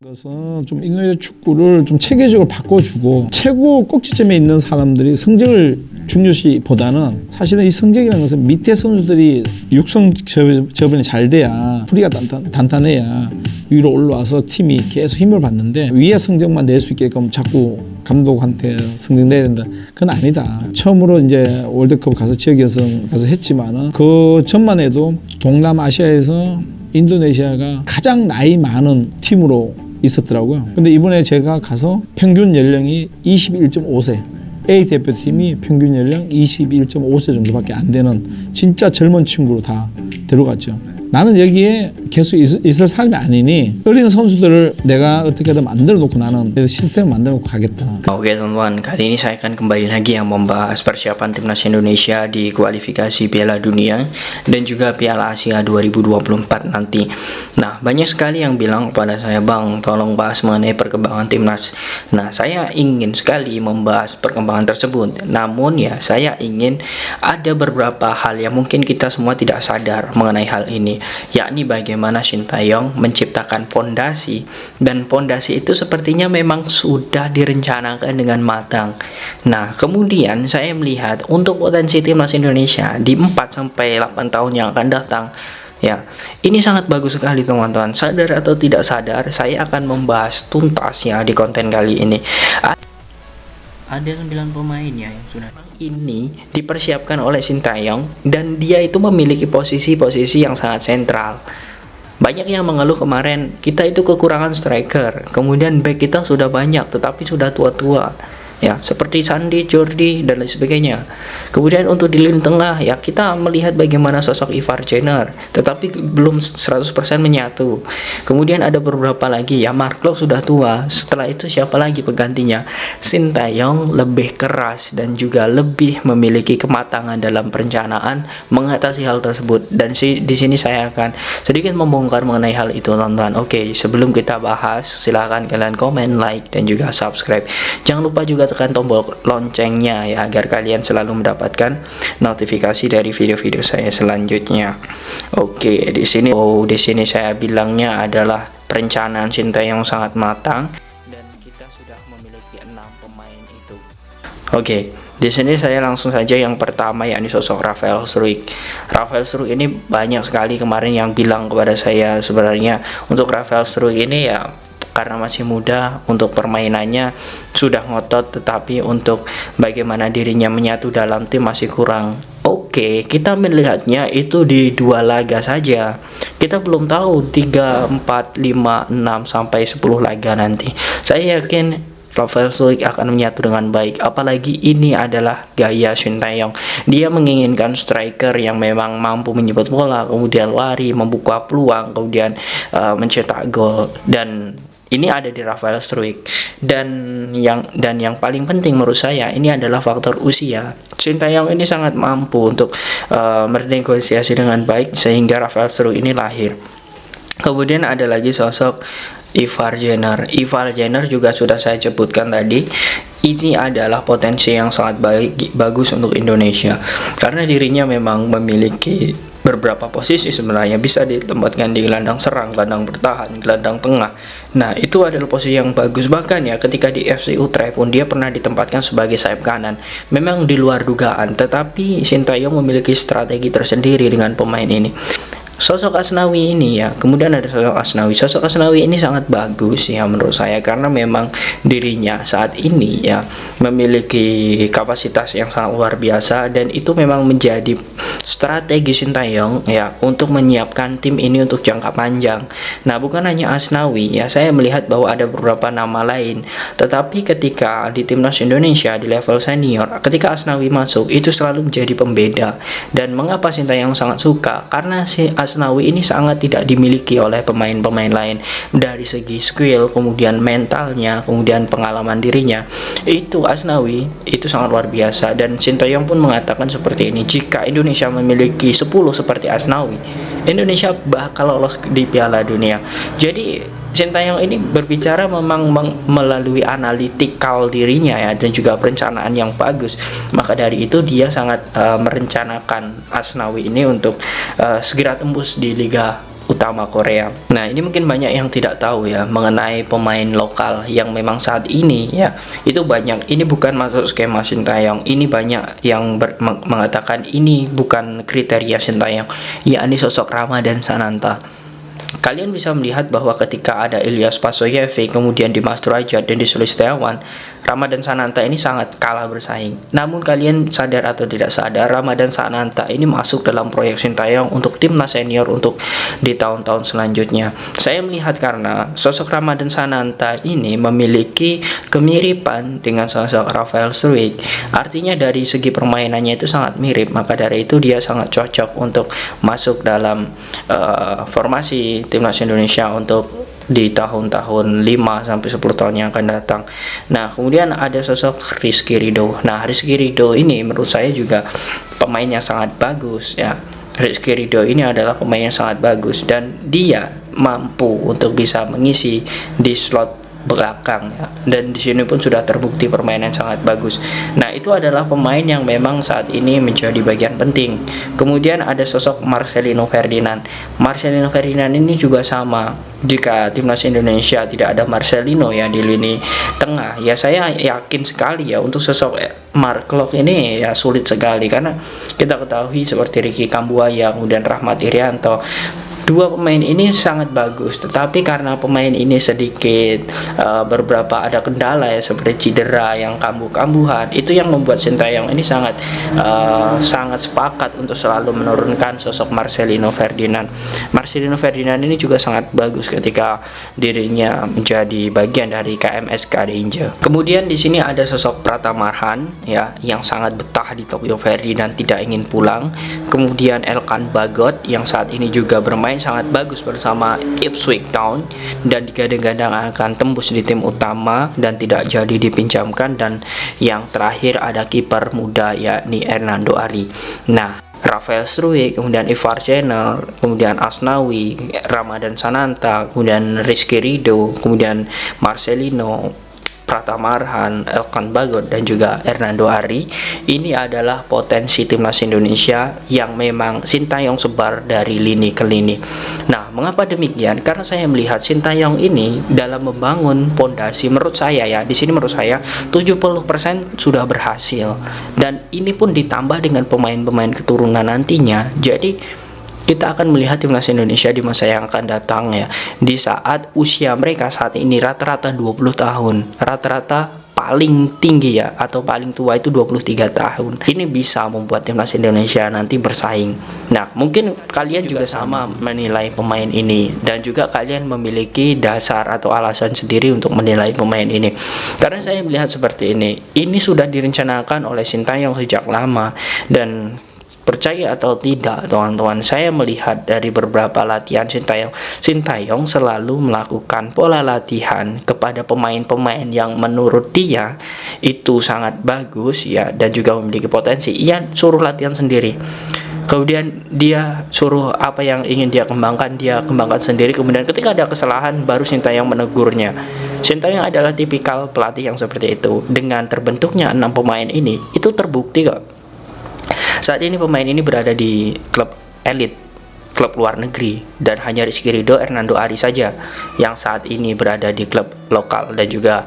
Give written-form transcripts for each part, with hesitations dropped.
것은 좀 인도네시아 축구를 좀 체계적으로 바꿔주고 최고 꼭지점에 있는 사람들이 성적을 중요시보다는 사실은 이 성적이라는 것은 밑에 선수들이 육성 저변이 잘 돼야 풀이가 단단해야 위로 올라와서 팀이 계속 힘을 받는데 위에 성적만 낼 수 있게끔 자꾸 감독한테 성적 내야 된다. 그건 아니다. 처음으로 이제 월드컵 가서 지역 예선 가서 했지만은 그 전만 해도 동남아시아에서 인도네시아가 가장 나이 많은 팀으로 있었더라고요. 근데 이번에 제가 가서 평균 연령이 21.5세. A 대표팀이 평균 연령 21.5세 정도밖에 안 되는 진짜 젊은 친구로 다 데려갔죠. 나는 여기에 계속 있을 사람이 아니니 어린 선수들을 내가 어떻게든 만들어 놓고 나는 시스템을 만들어 놓고 가겠다. Oke teman-teman, kali ini saya akan kembali lagi yang membahas persiapan timnas Indonesia di kualifikasi Piala Dunia dan juga Piala Asia 2024 nanti. Nah, banyak sekali yang bilang kepada saya, Bang, tolong bahas mengenai perkembangan timnas. Nah, saya ingin sekali membahas perkembangan tersebut. Namun ya, saya ingin ada beberapa hal yang mungkin kita semua tidak sadar mengenai hal ini, yakni bagaimana Sintayong menciptakan fondasi, dan fondasi itu sepertinya memang sudah direncanakan dengan matang. Nah, kemudian saya melihat untuk potensi timnas Indonesia di 4-8 tahun yang akan datang, ya, ini sangat bagus sekali teman-teman. Sadar atau tidak sadar, saya akan membahas tuntas ya di konten kali ini. Ada 9 pemain ya yang sudah ini dipersiapkan oleh Sintayong, dan dia itu memiliki posisi-posisi yang sangat sentral. Banyak yang mengeluh kemarin kita itu kekurangan striker, kemudian back kita sudah banyak tetapi sudah tua-tua ya, seperti Sandi, Jordi dan lain sebagainya. Kemudian untuk di lini tengah ya, kita melihat bagaimana sosok Ivar Jenner tetapi belum 100% menyatu. Kemudian ada beberapa lagi ya, Mark Klok sudah tua, setelah itu siapa lagi penggantinya? Sintayong lebih keras dan juga lebih memiliki kematangan dalam perencanaan mengatasi hal tersebut, dan di sini saya akan sedikit membongkar mengenai hal itu teman-teman. Oke, sebelum kita bahas, silahkan kalian komen, like dan juga subscribe. Jangan lupa juga tekan tombol loncengnya ya, agar kalian selalu mendapatkan notifikasi dari video-video saya selanjutnya. Oke, di sini saya bilangnya adalah perencanaan Sintayong sangat matang dan kita sudah memiliki 6 pemain itu. Oke, di sini saya langsung saja yang pertama, yakni sosok Rafael Struijk. Rafael Struijk ini banyak sekali kemarin yang bilang kepada saya, sebenarnya untuk Rafael Struijk ini ya karena masih muda, untuk permainannya sudah ngotot, tetapi untuk bagaimana dirinya menyatu dalam tim masih kurang. Oke, kita melihatnya itu di 2 laga saja. Kita belum tahu 3, 4, 5, 6 sampai 10 laga nanti. Saya yakin Rafael Struijk akan menyatu dengan baik, apalagi ini adalah gaya Sintayong. Dia menginginkan striker yang memang mampu menyebut bola, kemudian lari, membuka peluang, kemudian mencetak gol, dan ini ada di Rafael Struijk. Dan yang paling penting menurut saya ini adalah faktor usia. Sintayong ini sangat mampu untuk bernegosiasi dengan baik sehingga Rafael Struijk ini lahir. Kemudian ada lagi sosok Ivar Jenner. Ivar Jenner juga sudah saya sebutkan tadi. Ini adalah potensi yang sangat bagus untuk Indonesia, karena dirinya memang memiliki beberapa posisi sebenarnya, bisa ditempatkan di gelandang serang, gelandang bertahan, gelandang tengah. Nah, itu adalah posisi yang bagus. Bahkan ya, ketika di FC Utrecht pun dia pernah ditempatkan sebagai sayap kanan. Memang di luar dugaan, tetapi Sintayong memiliki strategi tersendiri dengan pemain ini. Sosok Asnawi ini ya, kemudian ada sosok Asnawi. Sosok Asnawi ini sangat bagus ya menurut saya, karena memang dirinya saat ini ya memiliki kapasitas yang sangat luar biasa, dan itu memang menjadi strategi Sintayong ya untuk menyiapkan tim ini untuk jangka panjang. Nah, bukan hanya Asnawi ya, saya melihat bahwa ada beberapa nama lain, tetapi ketika di timnas Indonesia di level senior, ketika Asnawi masuk itu selalu menjadi pembeda. Dan mengapa Sintayong sangat suka? Karena si Asnawi ini sangat tidak dimiliki oleh pemain-pemain lain dari segi skill, kemudian mentalnya, kemudian pengalaman dirinya. Itu Asnawi itu sangat luar biasa, dan Sintayong pun mengatakan seperti ini, jika Indonesia memiliki 10 seperti Asnawi, Indonesia bakal lolos di Piala Dunia. Jadi Sintayong ini berbicara memang melalui analitikal dirinya ya, dan juga perencanaan yang bagus. Maka dari itu dia sangat merencanakan Asnawi ini untuk segera tembus di Liga utama Korea. Nah, ini mungkin banyak yang tidak tahu ya mengenai pemain lokal yang memang saat ini ya itu banyak. Ini bukan masuk skema Sintayong. Ini banyak yang mengatakan ini bukan kriteria Sintayong, yakni sosok Ramadan Sananta. Kalian bisa melihat bahwa ketika ada Ilyas Pasoyevi, kemudian Dimas Derajat dan Dendi Sulistiawan, Ramadan Sananta ini sangat kalah bersaing. Namun kalian sadar atau tidak sadar, Ramadan Sananta ini masuk dalam proyek Sintayong untuk timnas senior untuk di tahun-tahun selanjutnya. Saya melihat karena sosok Ramadan Sananta ini memiliki kemiripan dengan sosok Rafael Struijk. Artinya dari segi permainannya itu sangat mirip, maka dari itu dia sangat cocok untuk masuk dalam formasi timnas Indonesia untuk di tahun-tahun 5 sampai 10 tahun yang akan datang. Nah, kemudian ada sosok Rizky Ridho. Nah, Rizky Ridho ini menurut saya juga pemain yang sangat bagus ya. Rizky Ridho ini adalah pemain yang sangat bagus dan dia mampu untuk bisa mengisi di slot belakang ya. Dan di sini pun sudah terbukti permainan sangat bagus. Nah, itu adalah pemain yang memang saat ini menjadi bagian penting. Kemudian ada sosok Marcelino Ferdinand. Marcelino Ferdinand ini juga sama. Jika timnas Indonesia tidak ada Marcelino ya di lini tengah, ya saya yakin sekali ya untuk sosok Mark Klok ini ya sulit sekali karena kita ketahui seperti Ricky Kambuaya kemudian Rahmat Irianto. Dua pemain ini sangat bagus, tetapi karena pemain ini sedikit beberapa ada kendala ya seperti cedera yang kambuh-kambuhan, itu yang membuat Sintayong ini sangat sepakat untuk selalu menurunkan sosok Marcelino Ferdinand. Marcelino Ferdinand ini juga sangat bagus ketika dirinya menjadi bagian dari KMS Kadinja. Kemudian di sini ada sosok Pratama Arhan ya yang sangat betah di Tokyo Verde dan tidak ingin pulang. Kemudian Elkan Bagot yang saat ini juga bermain sangat bagus bersama Ipswich Town dan digadang-gadang akan tembus di tim utama dan tidak jadi dipinjamkan. Dan yang terakhir ada kiper muda yakni Hernando Ari. Nah, Rafael Struijk, kemudian Ivar Jenner, kemudian Asnawi, Ramadan Sananta, kemudian Rizky Ridho, kemudian Marcelino, Pratama Arhan, Elkan Bagot dan juga Hernando Ari. Ini adalah potensi timnas Indonesia yang memang Sintayong sebar dari lini ke lini. Nah, mengapa demikian? Karena saya melihat Sintayong ini dalam membangun pondasi menurut saya ya, di sini menurut saya 70% sudah berhasil. Dan ini pun ditambah dengan pemain-pemain keturunan nantinya. Jadi kita akan melihat timnas Indonesia di masa yang akan datang ya, di saat usia mereka saat ini rata-rata 20 tahun, rata-rata paling tinggi ya atau paling tua itu 23 tahun. Ini bisa membuat timnas Indonesia nanti bersaing. Nah, mungkin kalian juga sama menilai pemain ini dan juga kalian memiliki dasar atau alasan sendiri untuk menilai pemain ini. Karena saya melihat seperti ini sudah direncanakan oleh Sintayong sejak lama. Dan percaya atau tidak teman-teman, saya melihat dari beberapa latihan Sintayong selalu melakukan pola latihan kepada pemain-pemain yang menurut dia itu sangat bagus ya dan juga memiliki potensi. Ia suruh latihan sendiri, kemudian dia suruh apa yang ingin dia kembangkan sendiri. Kemudian ketika ada kesalahan baru Sintayong menegurnya. Sintayong adalah tipikal pelatih yang seperti itu. Dengan terbentuknya 6 pemain ini itu terbukti kok. Saat ini pemain ini berada di klub elit, klub luar negeri, dan hanya Rizky Ridho, Hernando Ari saja yang saat ini berada di klub lokal dan juga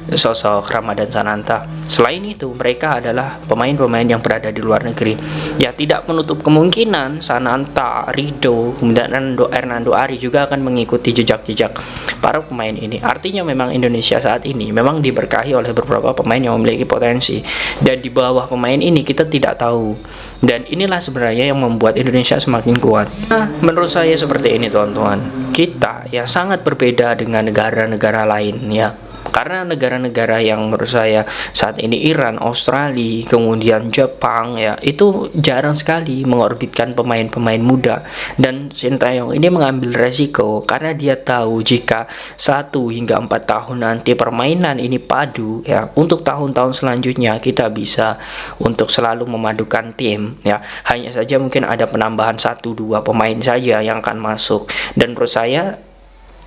sosok Ramadan Sananta. Selain itu, mereka adalah pemain-pemain yang berada di luar negeri. Ya, tidak menutup kemungkinan Sananta, Ridho, kemudian Hernando Ari juga akan mengikuti jejak-jejak para pemain ini. Artinya memang Indonesia saat ini memang diberkahi oleh beberapa pemain yang memiliki potensi. Dan di bawah pemain ini kita tidak tahu. Dan inilah sebenarnya yang membuat Indonesia semakin kuat. Nah, menurut saya seperti ini teman-teman. Kita ya sangat berbeda dengan negara-negara lain ya. Karena negara-negara yang menurut saya saat ini Iran, Australia, kemudian Jepang ya, itu jarang sekali mengorbitkan pemain-pemain muda. Dan Sintayong ini mengambil resiko karena dia tahu jika 1 hingga 4 tahun nanti permainan ini padu ya, untuk tahun-tahun selanjutnya kita bisa untuk selalu memadukan tim ya. Hanya saja mungkin ada penambahan 1-2 pemain saja yang akan masuk. Dan menurut saya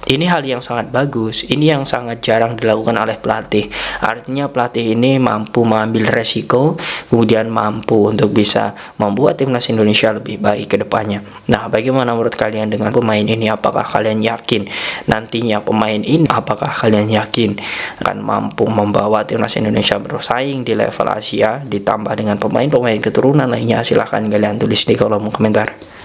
Ini hal yang sangat bagus, ini yang sangat jarang dilakukan oleh pelatih. Artinya pelatih ini mampu mengambil resiko, kemudian mampu untuk bisa membuat timnas Indonesia lebih baik ke depannya. Nah, bagaimana menurut kalian dengan pemain ini? Apakah kalian yakin nantinya pemain ini, apakah kalian yakin akan mampu membawa timnas Indonesia bersaing di level Asia, ditambah dengan pemain-pemain keturunan lainnya? Silahkan kalian tulis di kolom komentar.